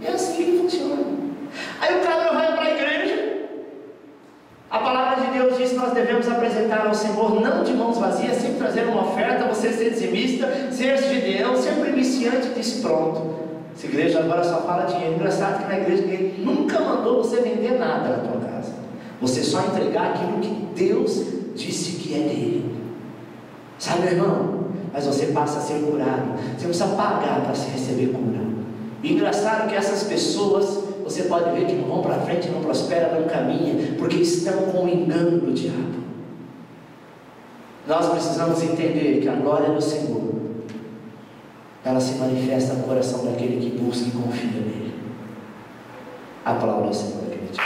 É assim que funciona. Aí o cara vai para a igreja. A palavra de Deus diz que nós devemos apresentar ao Senhor não de mãos vazias, sempre trazer uma oferta, você ser dizimista, ser gideão, ser primiciante, diz pronto. Essa igreja agora só fala dinheiro. Engraçado que na igreja ele nunca mandou você vender nada na tua casa. Você só entregar aquilo que Deus disse que é dele. Sabe, meu irmão? Mas você passa a ser curado. Você não precisa pagar para se receber cura. E engraçado que essas pessoas, você pode ver que não vão para frente, não prosperam, não caminham, porque estão com o engano do diabo. Nós precisamos entender que a glória do Senhor, ela se manifesta no coração daquele que busca e confia nele. Aplauda o Senhor, querido.